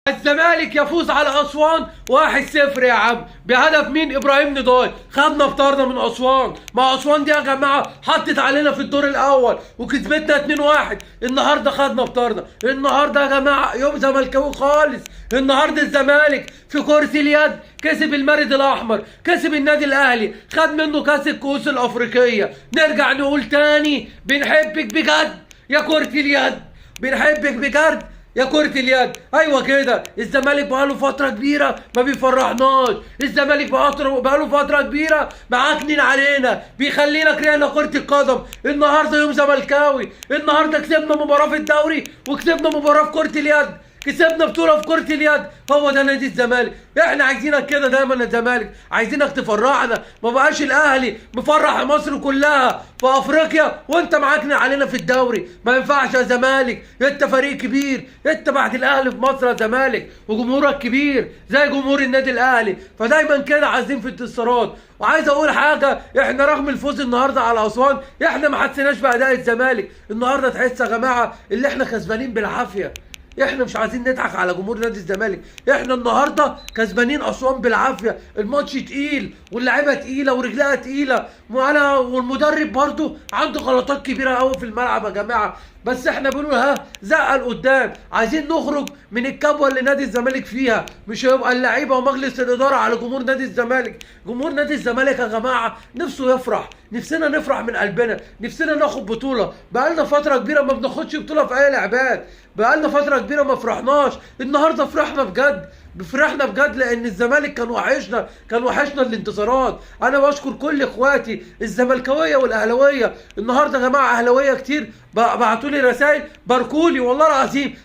الزمالك يفوز على اسوان 1-0 يا عم، بهدف مين؟ ابراهيم نضال. خدنا بطارنا من اسوان. ما اسوان دي يا جماعه حطت علينا في الدور الاول وكسبتنا 2-1. النهارده خدنا بطارنا. النهارده يا جماعه يوم زملكاوي خالص. النهارده الزمالك في كرة اليد كسب المارد الاحمر، كسب النادي الاهلي، خد منه كاس الكؤوس الافريقيه. نرجع نقول تاني بنحبك بجد يا كرة اليد، بنحبك بجد يا كرة اليد. ايوه كده، الزمالك بقاله فترة كبيرة ما بيفرحناش، الزمالك بقاله فترة كبيرة معكنين علينا، بيخلينا كرهنا كرة القدم. النهارده يوم زملكاوي، النهارده كسبنا مباراة في الدوري وكسبنا مباراة في كرة اليد، كسبنا بطولة في كرة اليد. هو ده نادي الزمالك، احنا عايزينك كده دايما يا الزمالك، عايزينك تفرحنا. ما بقاش الاهلي مفرح مصر كلها في افريقيا وانت معاكن علينا في الدوري. ما ينفعش يا زمالك، انت فريق كبير، انت بعد الاهلي في مصر يا زمالك، وجمهورك كبير زي جمهور النادي الاهلي، فدايما كده عايزين في انتصارات. وعايز اقول حاجه، احنا رغم الفوز النهارده على اسوان احنا ما حسيناش باداء الزمالك. النهارده تحس يا جماعه اللي احنا كسبانين بالعافيه. احنا مش عايزين نضحك على جمهور نادي الزمالك، احنا النهارده كسبانين اسوان بالعافيه. الماتش تقيل واللعيبه تقيله ورجلها تقيله، وانا والمدرب برضو عنده غلطات كبيره قوي في الملعب يا جماعه. بس احنا بنقول ها زقه لقدام، عايزين نخرج من الكبوه اللي نادي الزمالك فيها. مش هيبقى اللعيبه ومجلس الاداره على جمهور نادي الزمالك. جمهور نادي الزمالك يا جماعه نفسه يفرح، نفسنا نفرح من قلبنا، نفسنا ناخد بطوله. بقالنا فتره كبيره ما بناخدش بطوله في اي لعبات، بقالنا فتره كبيره ما فرحناش. النهارده فرحنا بجد، فرحنا بجد لان الزمالك كان وحشنا، كان وحشنا الانتصارات. انا بشكر كل اخواتي الزملكاويه والاهلاويه. النهارده يا جماعه اهلاويه كتير بعتوا لي رسائل باركولي، والله العظيم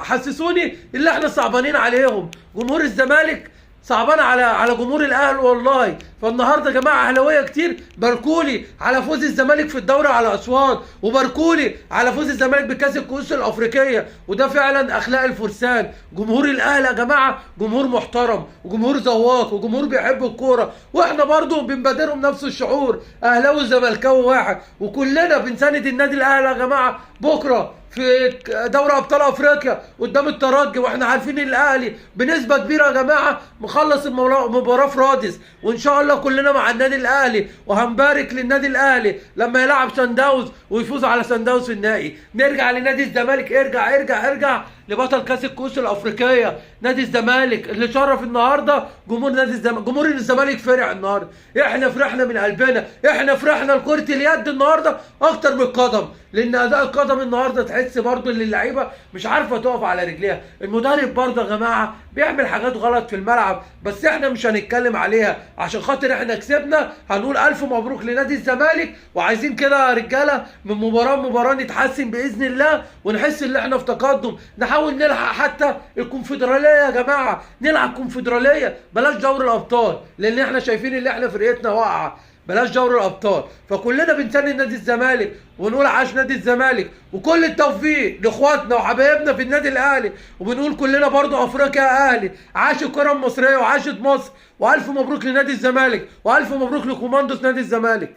حسسوني اللي احنا صعبانين عليهم. جمهور الزمالك صعبان على جمهور الاهلي والله. فالنهارده يا جماعه اهلاويه كتير باركولي على فوز الزمالك في الدوري على اسوان، وباركولي على فوز الزمالك بكاس الكؤوس الافريقيه. وده فعلا اخلاق الفرسان. جمهور الاهلي يا جماعه جمهور محترم وجمهور ذواق وجمهور بيحب الكوره، واحنا برضو بنبادرهم نفس الشعور. اهلاوي وزملكاوي واحد، وكلنا بنساند النادي الاهلي يا جماعه بكره في دوري ابطال افريقيا قدام الترجي. واحنا عارفين الاهلي بنسبه كبيره يا جماعه مخلص المباراه في رادس، وان شاء الله كلنا مع النادي الاهلي. وهنبارك للنادي الاهلي لما يلعب سان داونز ويفوز على سان داونز في النهائي. نرجع لنادي الزمالك، ارجع لبطل كاس الكؤوس الافريقيه نادي الزمالك اللي شرف النهارده جمهور نادي الزمالك. جمهور الزمالك فرح النهارده، احنا فرحنا من قلبنا، احنا فرحنا لكره اليد النهارده اكتر من القدم، لان اداء القدم النهارده تحس برضو ان اللعيبه مش عارفه تقف على رجليها. المدرب برضو يا جماعه بيعمل حاجات غلط في الملعب، بس احنا مش هنتكلم عليها عشان خاطر احنا كسبنا. هنقول الف مبروك لنادي الزمالك، وعايزين كده يا رجاله من مباراه نتحسن باذن الله، ونحس ان احنا في تقدم. نحاول نلحق حتى الكونفدراليه يا جماعه، نلعب كونفدراليه بلاش دوري الابطال، لان احنا شايفين ان احنا فرقتنا واقعه. بلاش دوري الابطال. فكلنا بنساند نادي الزمالك ونقول عاش نادي الزمالك، وكل التوفيق لاخواتنا وحبايبنا في النادي الاهلي. وبنقول كلنا برضو افريقيا يا اهلي، عاش الكره المصريه وعاشت مصر. والف مبروك لنادي الزمالك، والف مبروك لكوماندوس نادي الزمالك.